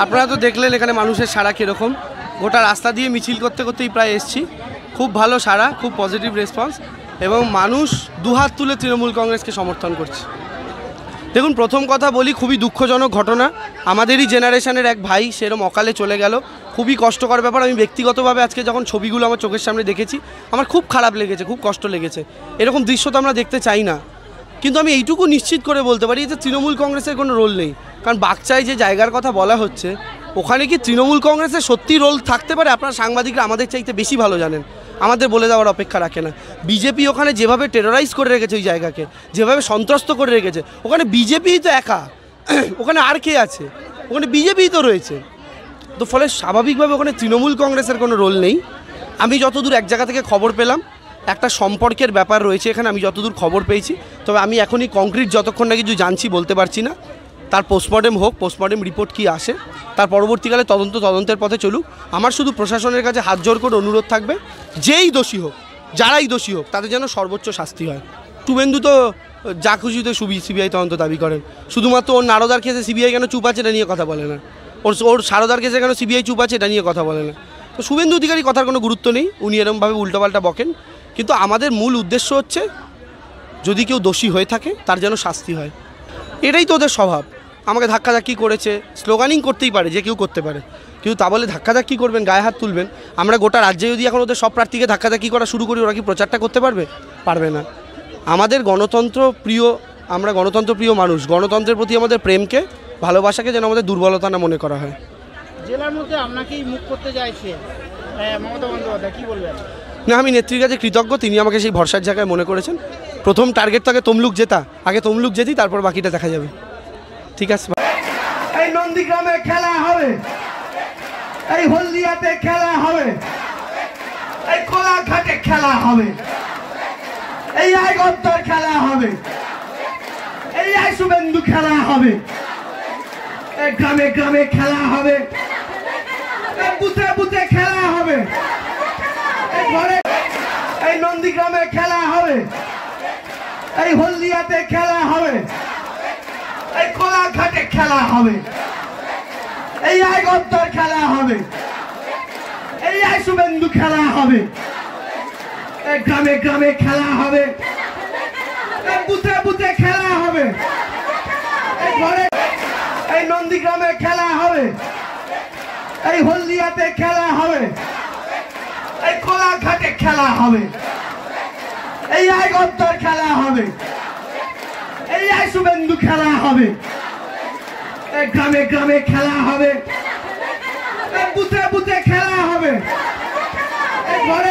আপনারা তো দেখলেন এখানে মানুষের সাড়া কীরকম। গোটা রাস্তা দিয়ে মিছিল করতে করতেই প্রায় এসছি। খুব ভালো সাড়া, খুব পজিটিভ রেসপন্স এবং মানুষ দুহাত তুলে তৃণমূল কংগ্রেসকে সমর্থন করছে। দেখুন, প্রথম কথা বলি, খুবই দুঃখজনক ঘটনা। আমাদেরই জেনারেশনের এক ভাই সেরকম অকালে চলে গেল, খুবই কষ্টকর ব্যাপার। আমি ব্যক্তিগতভাবে আজকে যখন ছবিগুলো আমার চোখের সামনে দেখেছি, আমার খুব খারাপ লেগেছে, খুব কষ্ট লেগেছে। এরকম দৃশ্য তো আমরা দেখতে চাই না। কিন্তু আমি এইটুকু নিশ্চিত করে বলতে পারি যে তৃণমূল কংগ্রেসের কোনো রোল নেই। কারণ বাগচায় যে জায়গার কথা বলা হচ্ছে, ওখানে কি তৃণমূল কংগ্রেসের সত্যি রোল থাকতে পারে? আপনারা সাংবাদিকরা আমাদের চাইতে বেশি ভালো জানেন, আমাদের বলে দেওয়ার অপেক্ষা রাখে না। বিজেপি ওখানে যেভাবে টেরোরাইজ করে রেখেছে ওই জায়গাকে, যেভাবে সন্ত্রস্ত করে রেখেছে, ওখানে বিজেপিই তো একা, ওখানে আর কে আছে? ওখানে বিজেপিই তো রয়েছে। তো ফলে স্বাভাবিকভাবে ওখানে তৃণমূল কংগ্রেসের কোনো রোল নেই। আমি যতদূর এক জায়গা থেকে খবর পেলাম, একটা সম্পর্কের ব্যাপার রয়েছে এখানে, আমি যতদূর খবর পেয়েছি। তবে আমি এখনই কংক্রিট যতক্ষণ না কিছু জানছি বলতে পারছি না। তার পোস্টমর্টেম হোক, পোস্টমর্টেম রিপোর্ট কী আসে, তার পরবর্তীকালে তদন্তের পথে চলুক। আমার শুধু প্রশাসনের কাছে হাত জোর করে অনুরোধ থাকবে, যেই দোষী হোক, যারাই দোষী হোক, তাদের যেন সর্বোচ্চ শাস্তি হয়। শুভেন্দু তো যা খুশিতে সিবিআই তদন্ত দাবি করেন, শুধুমাত্র ওর নারদার কেসে সিবিআই কেন চুপ আছে এটা নিয়ে কথা বলে না, ওর সারদার কেসে কেন সিবিআই চুপ আছে এটা নিয়ে কথা বলে না। তো শুভেন্দু অধিকারী কথার কোনো গুরুত্ব নেই, উনি এরকমভাবে উল্টোপাল্টা বকেন। কিন্তু আমাদের মূল উদ্দেশ্য হচ্ছে, যদি কেউ দোষী হয়ে থাকে তার যেন শাস্তি হয়। এটাই তো ওদের স্বভাব। আমাকে ধাক্কাধাক্কি করেছে, স্লোগানিং করতেই পারে, যে কেউ করতে পারে, কিন্তু তা বলে ধাক্কাধাক্কি করবেন, গায়ে হাত তুলবেন। আমরা গোটা রাজ্যে যদি এখন ওদের সব প্রার্থীকে ধাক্কাধাক্কি করা শুরু করি, ওরা কি প্রচারটা করতে পারবে? পারবে না। আমাদের গণতন্ত্র প্রিয়, আমরা গণতন্ত্র প্রিয় মানুষ। গণতন্ত্রের প্রতি আমাদের প্রেমকে, ভালোবাসাকে যেন আমাদের দুর্বলতা না মনে করা হয়। জেলার মধ্যে আপনাকেই মুখ করতে চাইছে মমতা বন্দ্যোপাধ্যায়, কী বলবেন? না, আমি নেত্রীর কাছে কৃতজ্ঞ, তিনি আমাকে সেই ভরসার জায়গায় মনে করেছেন। প্রথম টার্গেট তাকে তমলুক জেতা, আগে তমলুক জেতি, তারপর বাকিটা দেখা যাবে। ঠিক আছে। এই নন্দীগ্রামে খেলা হবে, এই হলদিয়াতে খেলা হবে, এই কোলাঘাটে খেলা হবে, এই আইগন্তর খেলা হবে, এই শুভেন্দু খেলা হবে, এই গ্রামে গ্রামে খেলা হবে, এই বুথে বুথে খেলা হবে, এই ঘরে, এই নন্দীগ্রামে খেলা হবে, এই হলদিয়াতে খেলা হবে, এই কোলাঘাটে খেলা হবে, এই আইগন্তর খেলা হবে, এই শুভেন্দু খেলা হবে, এই গ্রামে গ্রামে খেলা হবে, এই বুথে বুথে খেলা হবে, এই ঘরে, এই নন্দীগ্রামে খেলা হবে, এই হলদিয়াতে খেলা হবে, এই কোলাঘাটে খেলা হবে, এই আইগন্তর খেলা হবে, এই শুভেন্দু খেলা হবে, এই গ্রামে গ্রামে খেলা হবে, এই বুথে বুথে খেলা হবে, এই ঘরে।